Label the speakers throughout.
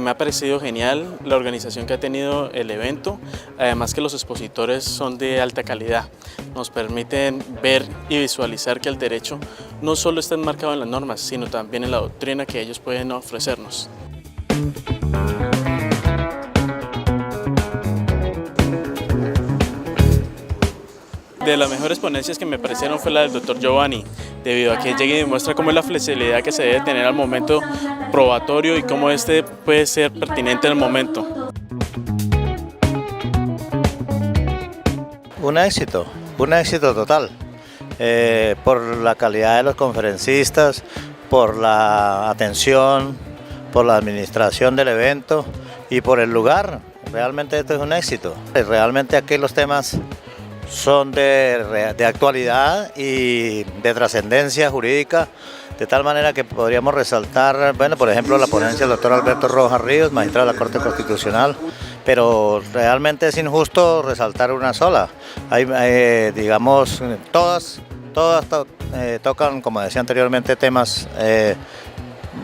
Speaker 1: Me ha parecido genial la organización que ha tenido el evento, además que los expositores son de alta calidad. Nos permiten ver y visualizar que el derecho no solo está enmarcado en las normas, sino también en la doctrina que ellos pueden ofrecernos. De las mejores ponencias que me parecieron fue la del Dr. Giovanni, debido a que llega y demuestra cómo es la flexibilidad que se debe tener al momento probatorio y cómo este puede ser pertinente en el momento.
Speaker 2: Un éxito total, por la calidad de los conferencistas, por la atención, por la administración del evento y por el lugar. Realmente esto es un éxito. Realmente aquí los temas son de actualidad y de trascendencia jurídica, de tal manera que podríamos resaltar, bueno, por ejemplo, la ponencia del doctor Alberto Rojas Ríos, magistrado de la Corte Constitucional, pero realmente es injusto resaltar una sola. Hay, digamos, todas tocan, como decía anteriormente, temas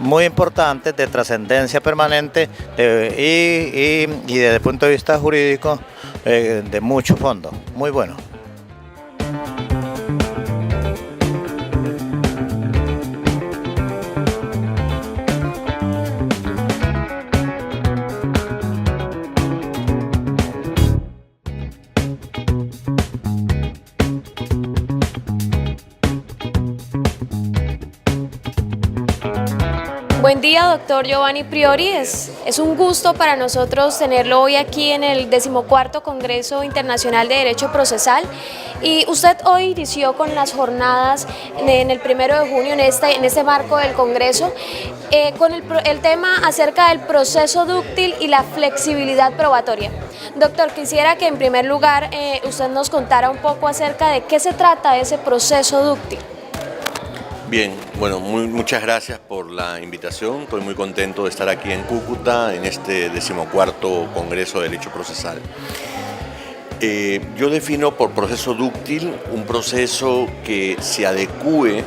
Speaker 2: muy importantes de trascendencia permanente y desde el punto de vista jurídico de mucho fondo, muy bueno.
Speaker 3: Buen día, doctor Giovanni Priori. Es un gusto para nosotros tenerlo hoy aquí en el 14º Congreso Internacional de Derecho Procesal. Y usted hoy inició con las jornadas en el 1 de junio, en este marco del Congreso, con el tema acerca del proceso dúctil y la flexibilidad probatoria. Doctor, quisiera que en primer lugar usted nos contara un poco acerca de qué se trata ese proceso dúctil.
Speaker 4: Bien, bueno, muchas gracias por la invitación. Estoy muy contento de estar aquí en Cúcuta en este 14º Congreso de Derecho Procesal. Yo defino por proceso dúctil un proceso que se adecúe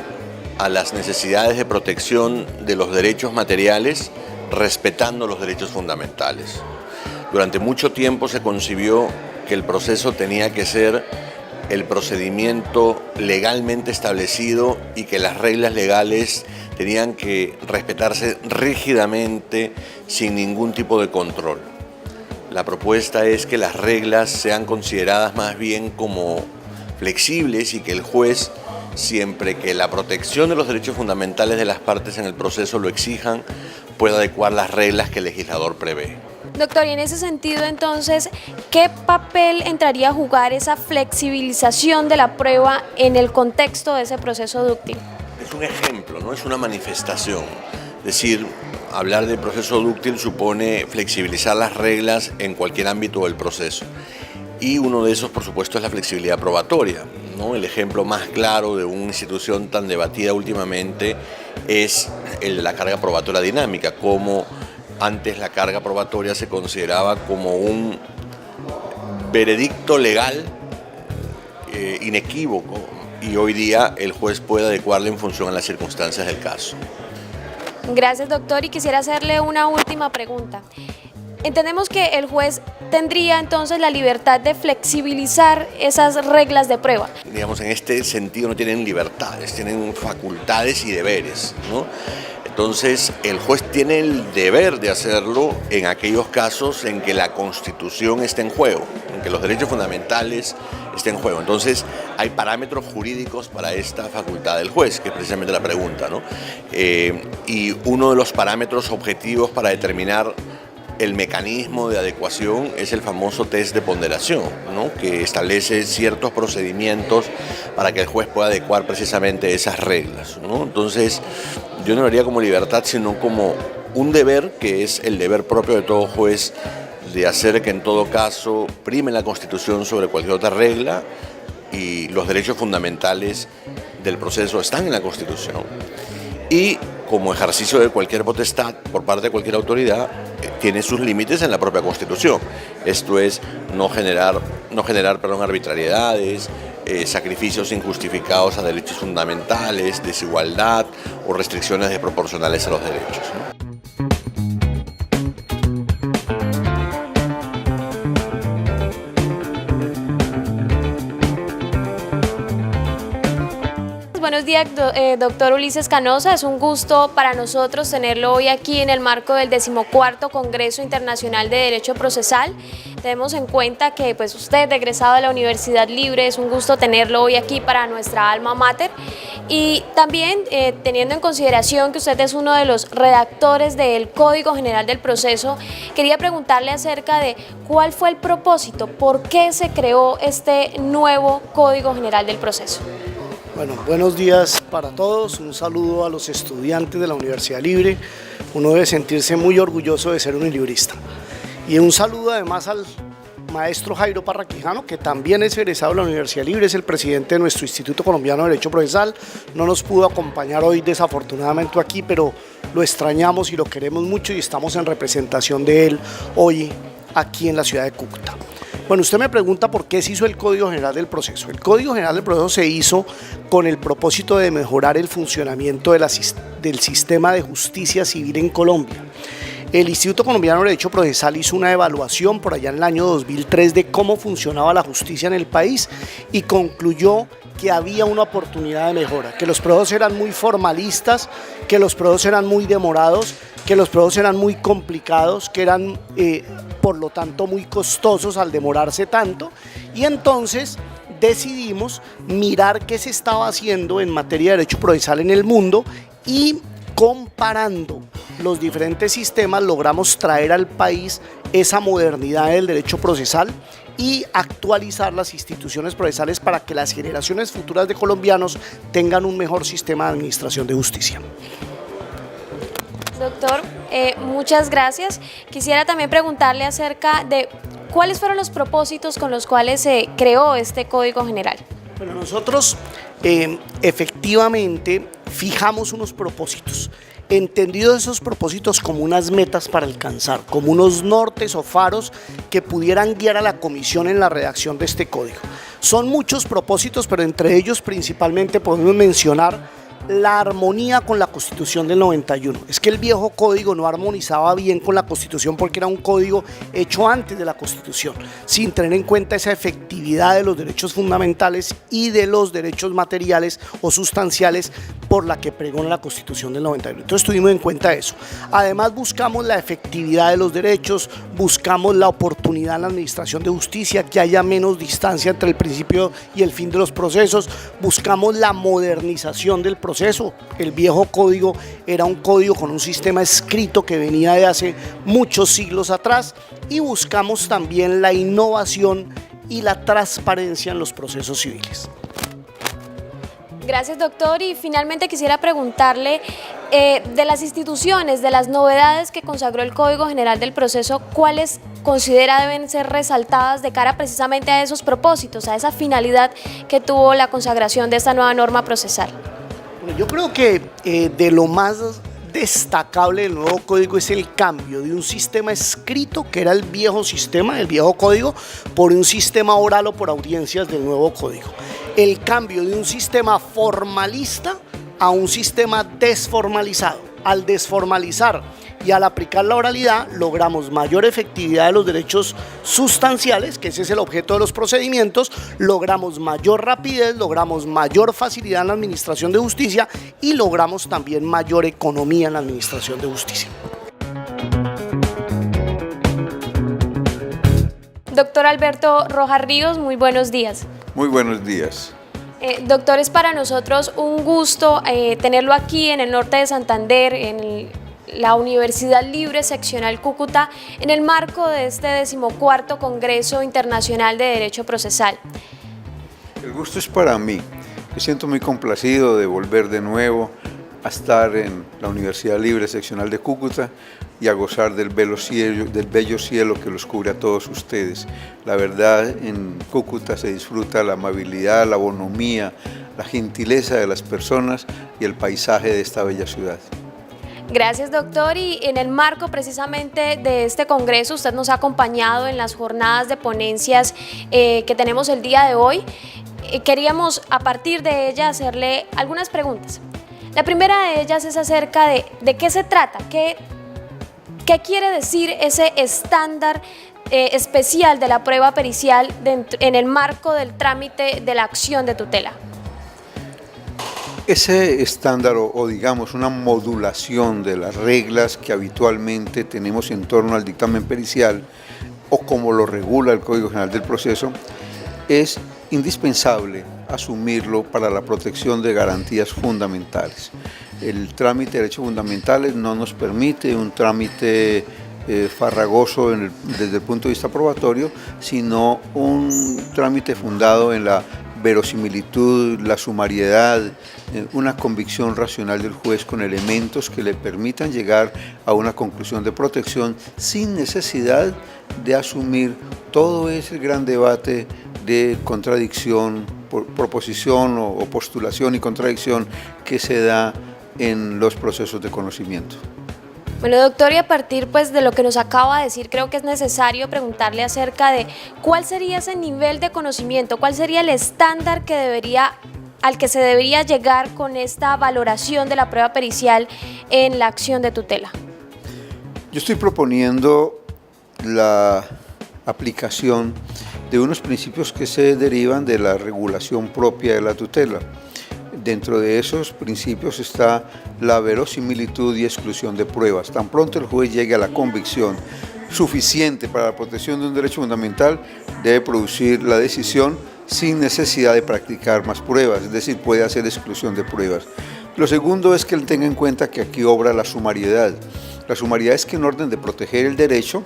Speaker 4: a las necesidades de protección de los derechos materiales, respetando los derechos fundamentales. Durante mucho tiempo se concibió que el proceso tenía que ser el procedimiento legalmente establecido y que las reglas legales tenían que respetarse rígidamente sin ningún tipo de control. La propuesta es que las reglas sean consideradas más bien como flexibles y que el juez, siempre que la protección de los derechos fundamentales de las partes en el proceso lo exijan, pueda adecuar las reglas que el legislador prevé.
Speaker 3: Doctor, y en ese sentido, entonces, ¿qué papel entraría a jugar esa flexibilización de la prueba en el contexto de ese proceso dúctil?
Speaker 4: Es un ejemplo, no es una manifestación. Es decir, hablar de proceso dúctil supone flexibilizar las reglas en cualquier ámbito del proceso. Y uno de esos, por supuesto, es la flexibilidad probatoria, ¿no? El ejemplo más claro de una institución tan debatida últimamente es el de la carga probatoria dinámica, como antes la carga probatoria se consideraba como un veredicto legal inequívoco y hoy día el juez puede adecuarle en función a las circunstancias del caso.
Speaker 3: Gracias, doctor, y quisiera hacerle una última pregunta. Entendemos que el juez tendría entonces la libertad de flexibilizar esas reglas de prueba.
Speaker 4: Digamos, en este sentido no tienen libertades, tienen facultades y deberes, ¿no? Entonces, el juez tiene el deber de hacerlo en aquellos casos en que la Constitución está en juego, en que los derechos fundamentales estén en juego. Entonces, hay parámetros jurídicos para esta facultad del juez, que es precisamente la pregunta, ¿no? Y uno de los parámetros objetivos para determinar el mecanismo de adecuación es el famoso test de ponderación, ¿no? Que establece ciertos procedimientos para que el juez pueda adecuar precisamente esas reglas, ¿no? Entonces, yo no lo haría como libertad, sino como un deber, que es el deber propio de todo juez, de hacer que en todo caso prime la Constitución sobre cualquier otra regla y los derechos fundamentales del proceso están en la Constitución. Y como ejercicio de cualquier potestad por parte de cualquier autoridad, tiene sus límites en la propia Constitución. Esto es no generar arbitrariedades, sacrificios injustificados a derechos fundamentales, desigualdad o restricciones desproporcionales a los derechos, ¿no?
Speaker 3: buenos días, doctor Ulises Canosa. Es un gusto para nosotros tenerlo hoy aquí en el marco del 14º Congreso Internacional de Derecho Procesal. Tenemos en cuenta que pues, usted, egresado de la Universidad Libre, es un gusto tenerlo hoy aquí para nuestra alma mater. Y también teniendo en consideración que usted es uno de los redactores del Código General del Proceso, quería preguntarle acerca de cuál fue el propósito, por qué se creó este nuevo Código General del Proceso.
Speaker 5: Bueno, buenos días para todos, un saludo a los estudiantes de la Universidad Libre. Uno debe sentirse muy orgulloso de ser un librista. Y un saludo además al maestro Jairo Parra Quijano, que también es egresado de la Universidad Libre, es el presidente de nuestro Instituto Colombiano de Derecho Procesal. No nos pudo acompañar hoy desafortunadamente aquí, pero lo extrañamos y lo queremos mucho y estamos en representación de él hoy aquí en la ciudad de Cúcuta. Bueno, usted me pregunta por qué se hizo el Código General del Proceso. El Código General del Proceso se hizo con el propósito de mejorar el funcionamiento del sistema de justicia civil en Colombia. El Instituto Colombiano de Derecho Procesal hizo una evaluación por allá en el año 2003 de cómo funcionaba la justicia en el país y concluyó que había una oportunidad de mejora, que los procesos eran muy formalistas, que los procesos eran muy demorados, que los procesos eran muy complicados, que eran por lo tanto muy costosos al demorarse tanto, y entonces decidimos mirar qué se estaba haciendo en materia de derecho procesal en el mundo y comparando los diferentes sistemas logramos traer al país esa modernidad del derecho procesal y actualizar las instituciones procesales para que las generaciones futuras de colombianos tengan un mejor sistema de administración de justicia.
Speaker 3: Doctor, muchas gracias. Quisiera también preguntarle acerca de cuáles fueron los propósitos con los cuales se creó este Código General.
Speaker 5: Bueno, nosotros efectivamente fijamos unos propósitos, entendidos esos propósitos como unas metas para alcanzar, como unos nortes o faros que pudieran guiar a la comisión en la redacción de este código. Son muchos propósitos, pero entre ellos principalmente podemos mencionar la armonía con la Constitución del 91. Es que el viejo código no armonizaba bien con la Constitución porque era un código hecho antes de la Constitución, sin tener en cuenta esa efectividad de los derechos fundamentales y de los derechos materiales o sustanciales por la que pregona la Constitución del 91. Entonces tuvimos en cuenta eso. Además buscamos la efectividad de los derechos, buscamos la oportunidad en la administración de justicia, que haya menos distancia entre el principio y el fin de los procesos, buscamos la modernización del proceso. El viejo código era un código con un sistema escrito que venía de hace muchos siglos atrás y buscamos también la innovación y la transparencia en los procesos civiles.
Speaker 3: Gracias, doctor. Y finalmente quisiera preguntarle de las instituciones, de las novedades que consagró el Código General del Proceso, ¿cuáles considera deben ser resaltadas de cara precisamente a esos propósitos, a esa finalidad que tuvo la consagración de esta nueva norma procesal?
Speaker 5: Bueno, yo creo que de lo más destacable del nuevo código es el cambio de un sistema escrito, que era el viejo sistema, el viejo código, por un sistema oral o por audiencias del nuevo código. El cambio de un sistema formalista a un sistema desformalizado. Al desformalizar y al aplicar la oralidad logramos mayor efectividad de los derechos sustanciales, que ese es el objeto de los procedimientos, logramos mayor rapidez, logramos mayor facilidad en la administración de justicia y logramos también mayor economía en la administración de justicia.
Speaker 3: Doctor Alberto Rojas Ríos, muy buenos días.
Speaker 6: Muy buenos días.
Speaker 3: Doctor, es para nosotros un gusto tenerlo aquí en el norte de Santander, en la Universidad Libre Seccional Cúcuta, en el marco de este 14º Congreso Internacional de Derecho Procesal.
Speaker 6: El gusto es para mí. Me siento muy complacido de volver de nuevo a estar en la Universidad Libre Seccional de Cúcuta y a gozar del bello cielo que los cubre a todos ustedes. La verdad, en Cúcuta se disfruta la amabilidad, la bonomía, la gentileza de las personas y el paisaje de esta bella ciudad.
Speaker 3: Gracias, doctor. Y en el marco precisamente de este congreso, usted nos ha acompañado en las jornadas de ponencias que tenemos el día de hoy. Queríamos a partir de ella hacerle algunas preguntas. La primera de ellas es acerca de qué se trata, qué quiere decir ese estándar especial de la prueba pericial en el marco del trámite de la acción de tutela.
Speaker 6: Ese estándar o digamos una modulación de las reglas que habitualmente tenemos en torno al dictamen pericial o como lo regula el Código General del Proceso, es indispensable asumirlo para la protección de garantías fundamentales. El trámite de derechos fundamentales no nos permite un trámite farragoso desde el punto de vista probatorio, sino un trámite fundado en la verosimilitud, la sumariedad, una convicción racional del juez con elementos que le permitan llegar a una conclusión de protección sin necesidad de asumir todo ese gran debate de contradicción, proposición o postulación y contradicción que se da en los procesos de conocimiento.
Speaker 3: Bueno, doctor, y a partir pues, de lo que nos acaba de decir, creo que es necesario preguntarle acerca de cuál sería ese nivel de conocimiento, cuál sería el estándar al que se debería llegar con esta valoración de la prueba pericial en la acción de tutela.
Speaker 6: Yo estoy proponiendo la aplicación de unos principios que se derivan de la regulación propia de la tutela. Dentro de esos principios está la verosimilitud y exclusión de pruebas. Tan pronto el juez llegue a la convicción suficiente para la protección de un derecho fundamental, debe producir la decisión sin necesidad de practicar más pruebas, es decir, puede hacer exclusión de pruebas. Lo segundo es que él tenga en cuenta que aquí obra la sumariedad. La sumariedad es que en orden de proteger el derecho,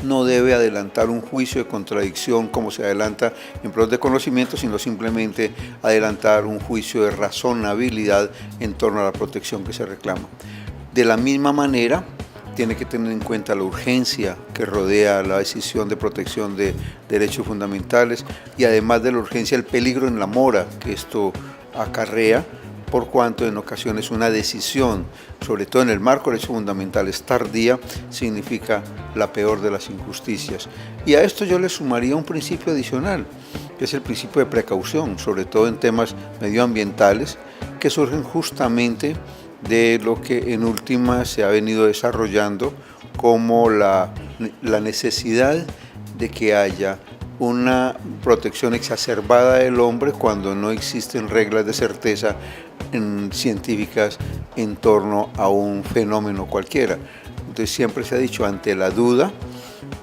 Speaker 6: no debe adelantar un juicio de contradicción como se adelanta en pruebas de conocimiento, sino simplemente adelantar un juicio de razonabilidad en torno a la protección que se reclama. De la misma manera, tiene que tener en cuenta la urgencia que rodea la decisión de protección de derechos fundamentales y además de la urgencia, el peligro en la mora que esto acarrea, por cuanto en ocasiones una decisión, sobre todo en el marco de derechos fundamentales tardía, significa la peor de las injusticias. Y a esto yo le sumaría un principio adicional, que es el principio de precaución, sobre todo en temas medioambientales, que surgen justamente de lo que en última se ha venido desarrollando como la necesidad de que haya una protección exacerbada del hombre cuando no existen reglas de certeza científicas en torno a un fenómeno cualquiera. Entonces siempre se ha dicho, ante la duda,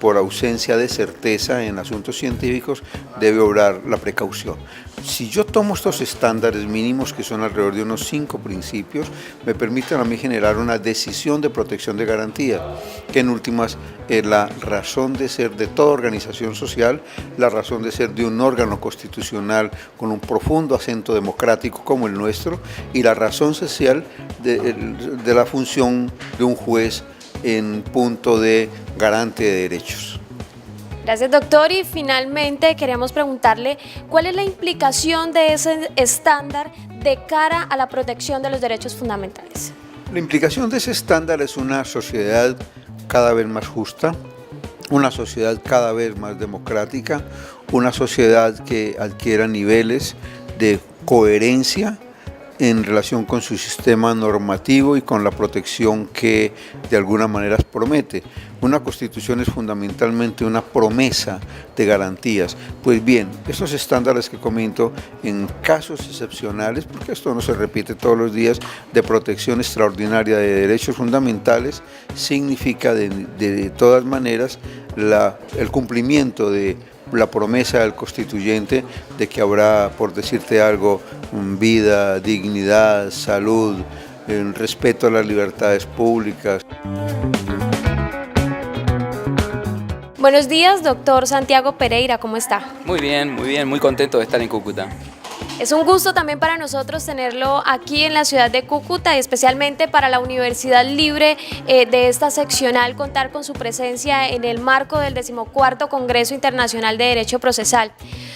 Speaker 6: por ausencia de certeza en asuntos científicos, debe obrar la precaución. Si yo tomo estos estándares mínimos, que son alrededor de unos 5 principios, me permiten a mí generar una decisión de protección de garantía, que en últimas es la razón de ser de toda organización social, la razón de ser de un órgano constitucional con un profundo acento democrático como el nuestro, y la razón social de la función de un juez en punto de garante de derechos.
Speaker 3: Gracias, doctor. Y finalmente queremos preguntarle cuál es la implicación de ese estándar de cara a la protección de los derechos fundamentales.
Speaker 6: La implicación de ese estándar es una sociedad cada vez más justa, una sociedad cada vez más democrática, una sociedad que adquiera niveles de coherencia en relación con su sistema normativo y con la protección que de alguna manera promete. Una constitución es fundamentalmente una promesa de garantías. Pues bien, esos estándares que comento en casos excepcionales, porque esto no se repite todos los días, de protección extraordinaria de derechos fundamentales, significa de todas maneras el cumplimiento de la promesa del constituyente de que habrá, por decirte algo, vida, dignidad, salud, respeto a las libertades públicas.
Speaker 3: Buenos días, doctor Santiago Pereira, ¿cómo está?
Speaker 7: Muy bien, muy contento de estar en Cúcuta.
Speaker 3: Es un gusto también para nosotros tenerlo aquí en la ciudad de Cúcuta y especialmente para la Universidad Libre de esta seccional contar con su presencia en el marco del 14º Congreso Internacional de Derecho Procesal.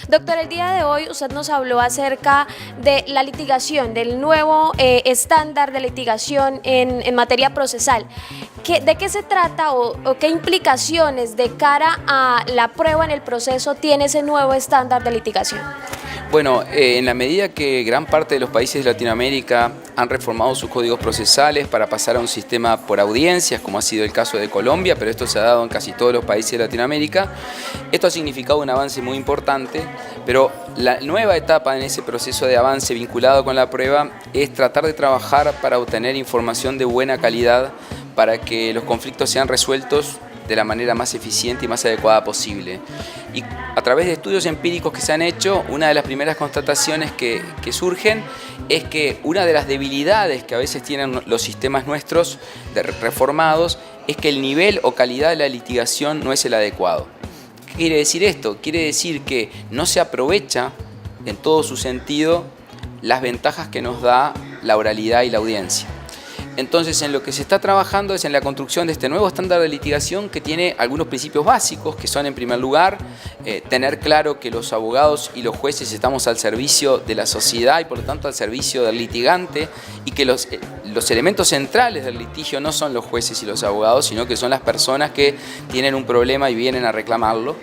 Speaker 3: Doctor, el día de hoy usted nos habló acerca de la litigación, del nuevo estándar de litigación en materia procesal. ¿De qué se trata o qué implicaciones de cara a la prueba en el proceso tiene ese nuevo estándar de litigación?
Speaker 7: Bueno, en la medida que gran parte de los países de Latinoamérica han reformado sus códigos procesales para pasar a un sistema por audiencias, como ha sido el caso de Colombia, pero esto se ha dado en casi todos los países de Latinoamérica, esto ha significado un avance muy importante, pero la nueva etapa en ese proceso de avance vinculado con la prueba es tratar de trabajar para obtener información de buena calidad para que los conflictos sean resueltos de la manera más eficiente y más adecuada posible. Y a través de estudios empíricos que se han hecho, una de las primeras constataciones que surgen es que una de las debilidades que a veces tienen los sistemas nuestros reformados es que el nivel o calidad de la litigación no es el adecuado. ¿Qué quiere decir esto? Quiere decir que no se aprovecha en todo su sentido las ventajas que nos da la oralidad y la audiencia. Entonces, en lo que se está trabajando es en la construcción de este nuevo estándar de litigación que tiene algunos principios básicos, que son, en primer lugar, tener claro que los abogados y los jueces estamos al servicio de la sociedad y, por lo tanto, al servicio del litigante, y que los elementos centrales del litigio no son los jueces y los abogados, sino que son las personas que tienen un problema y vienen a reclamarlo.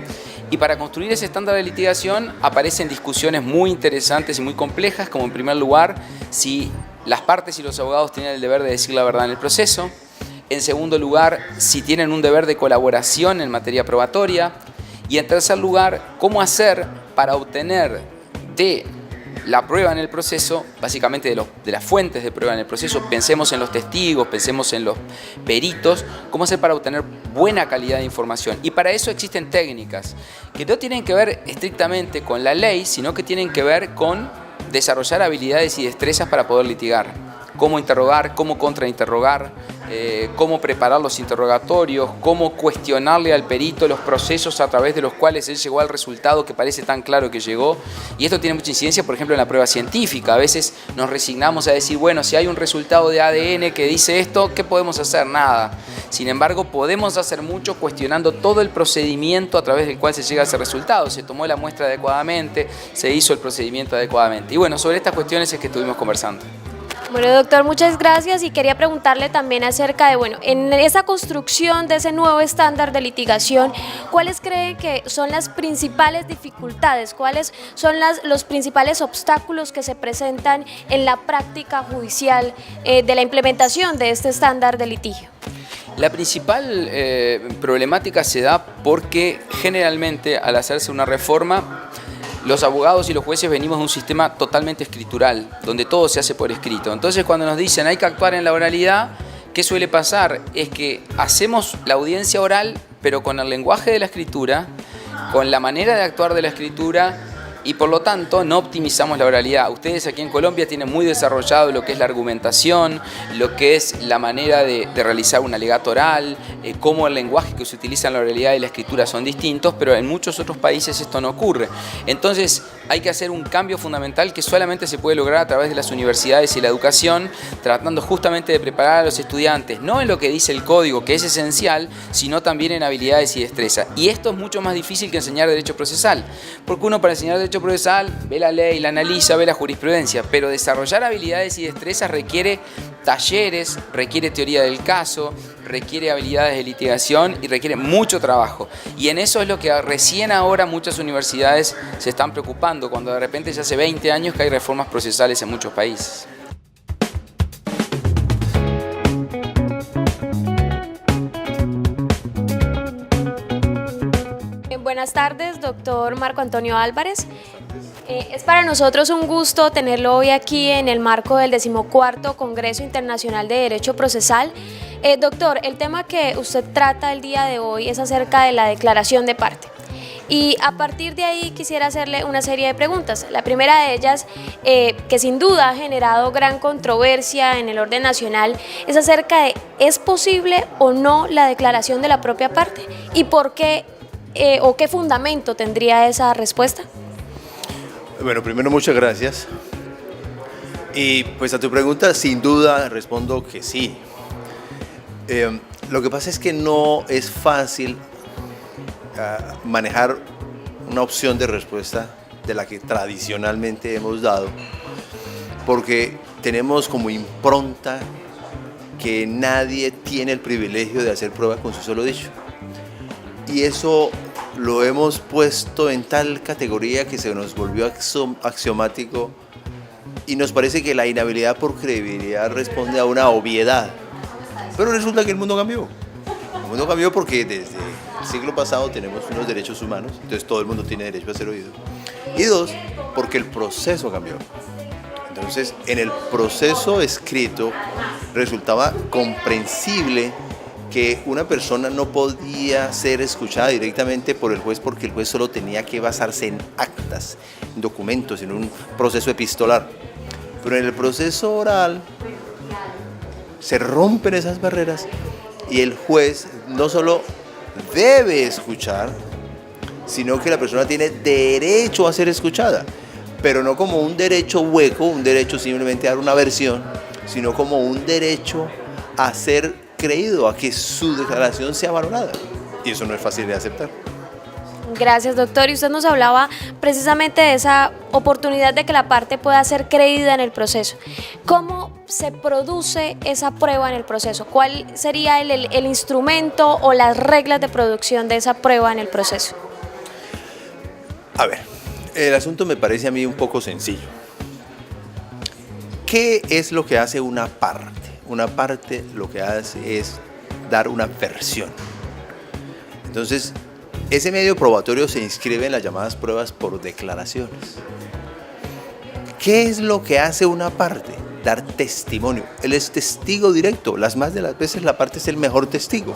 Speaker 7: Y para construir ese estándar de litigación aparecen discusiones muy interesantes y muy complejas, como, en primer lugar, si las partes y los abogados tienen el deber de decir la verdad en el proceso. En segundo lugar, si tienen un deber de colaboración en materia probatoria. Y en tercer lugar, cómo hacer para obtener de la prueba en el proceso, básicamente de las fuentes de prueba en el proceso, pensemos en los testigos, pensemos en los peritos, cómo hacer para obtener buena calidad de información. Y para eso existen técnicas que no tienen que ver estrictamente con la ley, sino que tienen que ver con desarrollar habilidades y destrezas para poder litigar. Cómo interrogar, cómo contrainterrogar, cómo preparar los interrogatorios, cómo cuestionarle al perito los procesos a través de los cuales él llegó al resultado que parece tan claro que llegó. Y esto tiene mucha incidencia, por ejemplo, en la prueba científica. A veces nos resignamos a decir, bueno, si hay un resultado de ADN que dice esto, ¿qué podemos hacer? Nada. Sin embargo, podemos hacer mucho cuestionando todo el procedimiento a través del cual se llega a ese resultado. Se tomó la muestra adecuadamente, se hizo el procedimiento adecuadamente. Y bueno, sobre estas cuestiones es que estuvimos conversando.
Speaker 3: Bueno, doctor, muchas gracias, y quería preguntarle también acerca de, bueno, en esa construcción de ese nuevo estándar de litigación, ¿cuáles cree que son las principales dificultades? ¿Cuáles son los principales obstáculos que se presentan en la práctica judicial de la implementación de este estándar de litigio?
Speaker 7: La principal problemática se da porque generalmente al hacerse una reforma, los abogados y los jueces venimos de un sistema totalmente escritural, donde todo se hace por escrito. Entonces, cuando nos dicen hay que actuar en la oralidad, ¿qué suele pasar? Es que hacemos la audiencia oral, pero con el lenguaje de la escritura, con la manera de actuar de la escritura, y por lo tanto no optimizamos la oralidad. Ustedes aquí en Colombia tienen muy desarrollado lo que es la argumentación, lo que es la manera de realizar un alegato oral, cómo el lenguaje que se utiliza en la oralidad y la escritura son distintos, pero en muchos otros países esto no ocurre. Entonces hay que hacer un cambio fundamental que solamente se puede lograr a través de las universidades y la educación, tratando justamente de preparar a los estudiantes, no en lo que dice el código, que es esencial, sino también en habilidades y destreza. Y esto es mucho más difícil que enseñar derecho procesal, porque uno, para enseñar derecho procesal ve la ley, la analiza, ve la jurisprudencia, pero desarrollar habilidades y destrezas requiere talleres, requiere teoría del caso, requiere habilidades de litigación y requiere mucho trabajo. Y en eso es lo que recién ahora muchas universidades se están preocupando, cuando de repente ya hace 20 años que hay reformas procesales en muchos países.
Speaker 3: Buenas tardes, doctor Marco Antonio Álvarez. Es para nosotros un gusto tenerlo hoy aquí en el marco del 14º Congreso Internacional de Derecho Procesal. Doctor, el tema que usted trata el día de hoy es acerca de la declaración de parte. Y a partir de ahí quisiera hacerle una serie de preguntas. La primera de ellas, que sin duda ha generado gran controversia en el orden nacional, es acerca de ¿es posible o no la declaración de la propia parte? ¿Y por qué o qué fundamento tendría esa respuesta?
Speaker 8: Bueno, primero muchas gracias. Y pues a tu pregunta, sin duda respondo que sí. Lo que pasa es que no es fácil manejar una opción de respuesta de la que tradicionalmente hemos dado, porque tenemos como impronta que nadie tiene el privilegio de hacer pruebas con su solo dicho. Y eso lo hemos puesto en tal categoría que se nos volvió axiomático y nos parece que la inhabilidad por credibilidad responde a una obviedad. Pero resulta que el mundo cambió. El mundo cambió porque desde el siglo pasado tenemos unos derechos humanos, entonces todo el mundo tiene derecho a ser oído. Y dos, porque el proceso cambió. Entonces, en el proceso escrito resultaba comprensible que una persona no podía ser escuchada directamente por el juez porque el juez solo tenía que basarse en actas, en documentos, en un proceso epistolar. Pero en el proceso oral se rompen esas barreras y el juez no solo debe escuchar, sino que la persona tiene derecho a ser escuchada, pero no como un derecho hueco, un derecho simplemente a dar una versión, sino como un derecho a ser creído, a que su declaración sea valorada. Y eso no es fácil de aceptar.
Speaker 3: Gracias, doctor. Y usted nos hablaba precisamente de esa oportunidad de que la parte pueda ser creída en el proceso. ¿Cómo se produce esa prueba en el proceso? ¿Cuál sería el instrumento o las reglas de producción de esa prueba en el proceso?
Speaker 8: A ver, el asunto me parece a mí un poco sencillo. ¿Qué es lo que hace una parte? Una parte lo que hace es dar una versión. Entonces, ese medio probatorio se inscribe en las llamadas pruebas por declaraciones. ¿Qué es lo que hace una parte? Dar testimonio. Él es testigo directo. Las más de las veces la parte es el mejor testigo.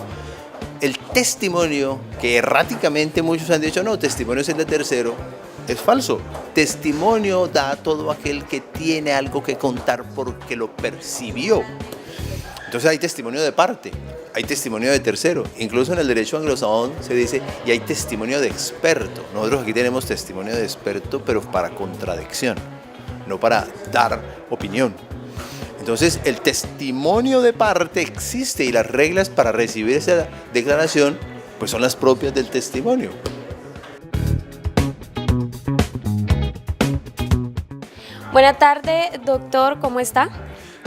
Speaker 8: El testimonio, que erráticamente muchos han dicho, no, testimonio es el de tercero, es falso. Testimonio da todo aquel que tiene algo que contar porque lo percibió. Entonces hay testimonio de parte, hay testimonio de tercero. Incluso en el derecho anglosajón se dice, y hay testimonio de experto. Nosotros aquí tenemos testimonio de experto, pero para contradicción, no para dar opinión. Entonces el testimonio de parte existe y las reglas para recibir esa declaración pues son las propias del testimonio.
Speaker 3: Buenas tardes, doctor, ¿cómo está?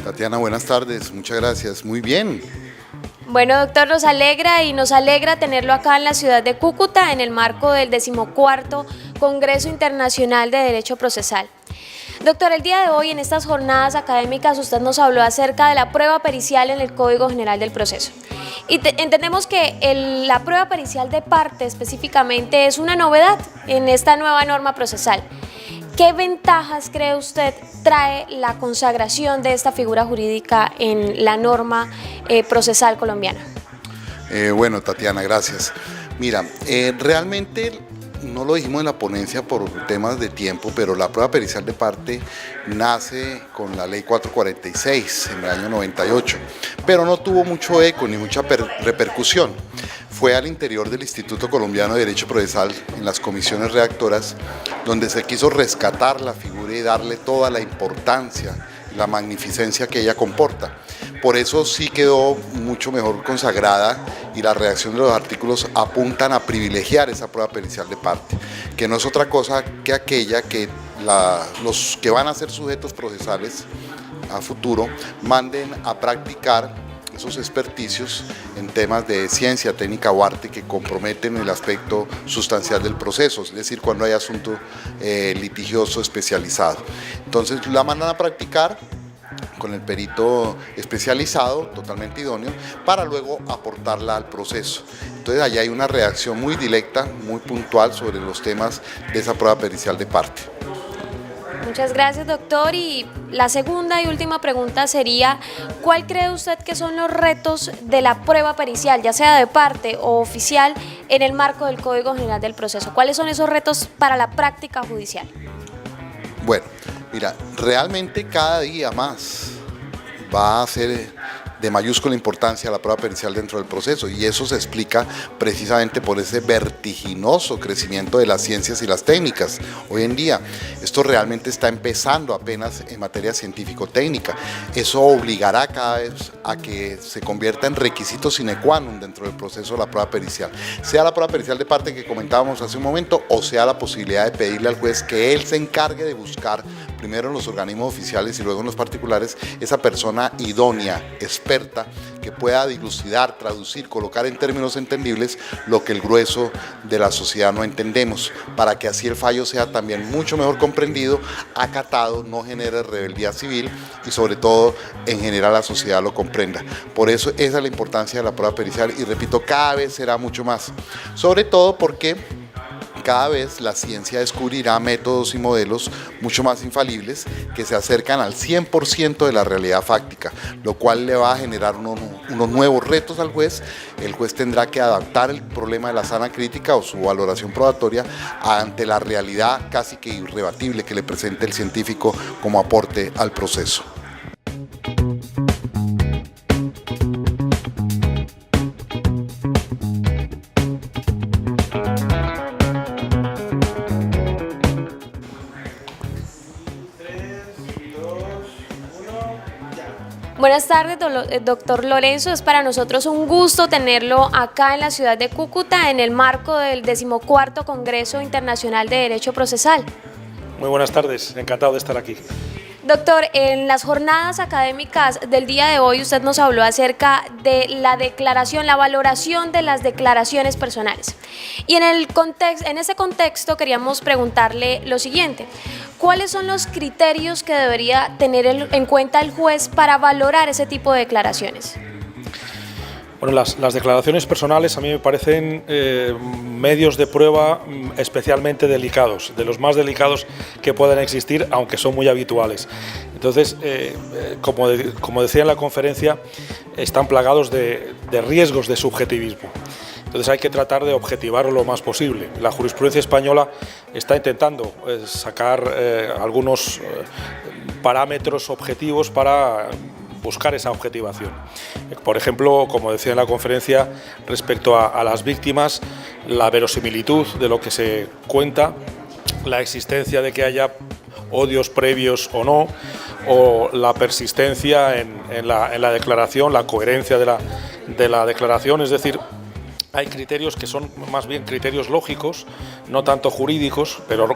Speaker 9: Tatiana, buenas tardes, muchas gracias, muy bien.
Speaker 3: Bueno, doctor, nos alegra tenerlo acá en la ciudad de Cúcuta en el marco del 14º Congreso Internacional de Derecho Procesal. Doctor, el día de hoy en estas jornadas académicas usted nos habló acerca de la prueba pericial en el Código General del Proceso. Y entendemos que la prueba pericial de parte específicamente es una novedad en esta nueva norma procesal. ¿Qué ventajas cree usted trae la consagración de esta figura jurídica en la norma procesal colombiana?
Speaker 9: Bueno, Tatiana, gracias. Mira, realmente no lo dijimos en la ponencia por temas de tiempo, pero la prueba pericial de parte nace con la ley 446 en el año 98, pero no tuvo mucho eco ni mucha repercusión. Fue al interior del Instituto Colombiano de Derecho Procesal, en las comisiones redactoras, donde se quiso rescatar la figura y darle toda la importancia y la magnificencia que ella comporta. Por eso sí quedó mucho mejor consagrada y la redacción de los artículos apuntan a privilegiar esa prueba pericial de parte, que no es otra cosa que aquella que los que van a ser sujetos procesales a futuro manden a practicar esos experticios en temas de ciencia, técnica o arte que comprometen el aspecto sustancial del proceso, es decir, cuando hay asunto litigioso especializado. Entonces la mandan a practicar con el perito especializado, totalmente idóneo, para luego aportarla al proceso. Entonces allá hay una redacción muy directa, muy puntual sobre los temas de esa prueba pericial de parte.
Speaker 3: Muchas gracias, doctor. Y la segunda y última pregunta sería, ¿cuál cree usted que son los retos de la prueba pericial, ya sea de parte o oficial, en el marco del Código General del Proceso? ¿Cuáles son esos retos para la práctica judicial?
Speaker 9: Bueno, mira, realmente cada día más va a ser de mayúscula importancia la prueba pericial dentro del proceso, y eso se explica precisamente por ese vertiginoso crecimiento de las ciencias y las técnicas. Hoy en día esto realmente está empezando apenas en materia científico-técnica. Eso obligará cada vez a que se convierta en requisito sine qua non dentro del proceso de la prueba pericial, sea la prueba pericial de parte que comentábamos hace un momento, o sea la posibilidad de pedirle al juez que él se encargue de buscar primero en los organismos oficiales y luego en los particulares, esa persona idónea, experta, que pueda dilucidar, traducir, colocar en términos entendibles lo que el grueso de la sociedad no entendemos, para que así el fallo sea también mucho mejor comprendido, acatado, no genere rebeldía civil y sobre todo en general la sociedad lo comprenda. Por eso esa es la importancia de la prueba pericial y repito, cada vez será mucho más, sobre todo porque cada vez la ciencia descubrirá métodos y modelos mucho más infalibles que se acercan al 100% de la realidad fáctica, lo cual le va a generar unos nuevos retos al juez. El juez tendrá que adaptar el problema de la sana crítica o su valoración probatoria ante la realidad casi que irrebatible que le presenta el científico como aporte al proceso.
Speaker 3: Buenas tardes, doctor Lorenzo. Es para nosotros un gusto tenerlo acá en la ciudad de Cúcuta en el marco del 14º Congreso Internacional de Derecho Procesal.
Speaker 10: Muy buenas tardes, encantado de estar aquí.
Speaker 3: Doctor, en las jornadas académicas del día de hoy usted nos habló acerca de la declaración, la valoración de las declaraciones personales. Y en ese contexto queríamos preguntarle lo siguiente: ¿cuáles son los criterios que debería tener en cuenta el juez para valorar ese tipo de declaraciones?
Speaker 10: Bueno, las declaraciones personales a mí me parecen medios de prueba especialmente delicados, de los más delicados que puedan existir, aunque son muy habituales. Entonces, como decía en la conferencia, están plagados de riesgos de subjetivismo. Entonces hay que tratar de objetivarlo lo más posible. La jurisprudencia española está intentando sacar algunos parámetros objetivos para buscar esa objetivación. Por ejemplo, como decía en la conferencia, respecto a las víctimas, la verosimilitud de lo que se cuenta, la existencia de que haya odios previos o no, o la persistencia en la declaración, la coherencia de la declaración, es decir, hay criterios que son más bien criterios lógicos, no tanto jurídicos, pero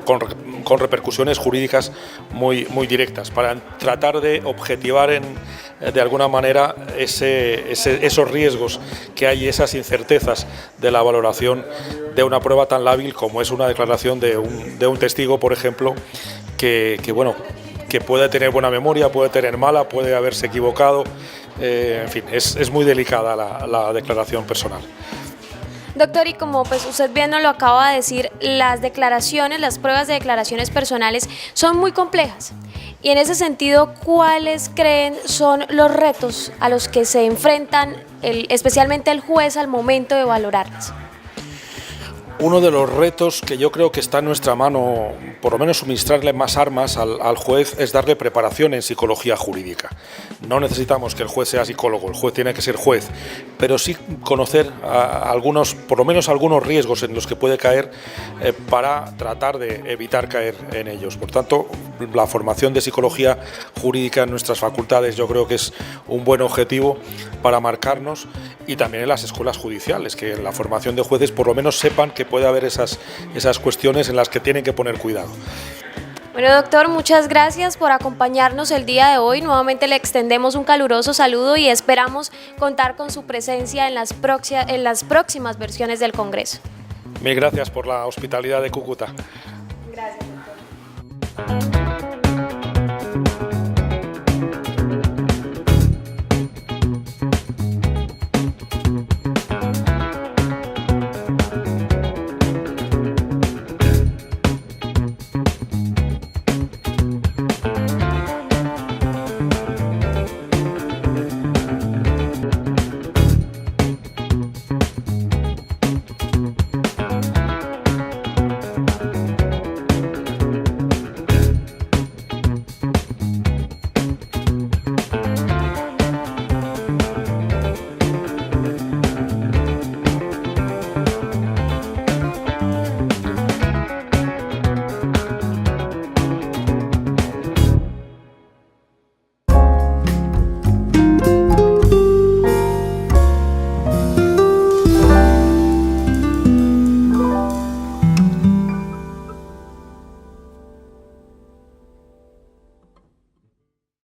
Speaker 10: con repercusiones jurídicas muy directas, para tratar de objetivar de alguna manera esos riesgos que hay, esas incertezas de la valoración de una prueba tan lábil como es una declaración de un testigo, por ejemplo, que puede tener buena memoria, puede tener mala, puede haberse equivocado, en fin, es muy delicada la declaración personal.
Speaker 3: Doctor, y como pues usted bien nos lo acaba de decir, las pruebas de declaraciones personales son muy complejas. Y en ese sentido, ¿cuáles creen son los retos a los que se enfrentan especialmente el juez al momento de valorarlas?
Speaker 10: Uno de los retos que yo creo que está en nuestra mano, por lo menos suministrarle más armas al juez, es darle preparación en psicología jurídica. No necesitamos que el juez sea psicólogo, el juez tiene que ser juez, pero sí conocer por lo menos algunos riesgos en los que puede caer para tratar de evitar caer en ellos. Por tanto, la formación de psicología jurídica en nuestras facultades yo creo que es un buen objetivo para marcarnos, y también en las escuelas judiciales, que en la formación de jueces por lo menos sepan que puede haber esas cuestiones en las que tienen que poner cuidado.
Speaker 3: Bueno, doctor, muchas gracias por acompañarnos el día de hoy. Nuevamente le extendemos un caluroso saludo y esperamos contar con su presencia en las próximas versiones del Congreso.
Speaker 10: Mil gracias por la hospitalidad de Cúcuta.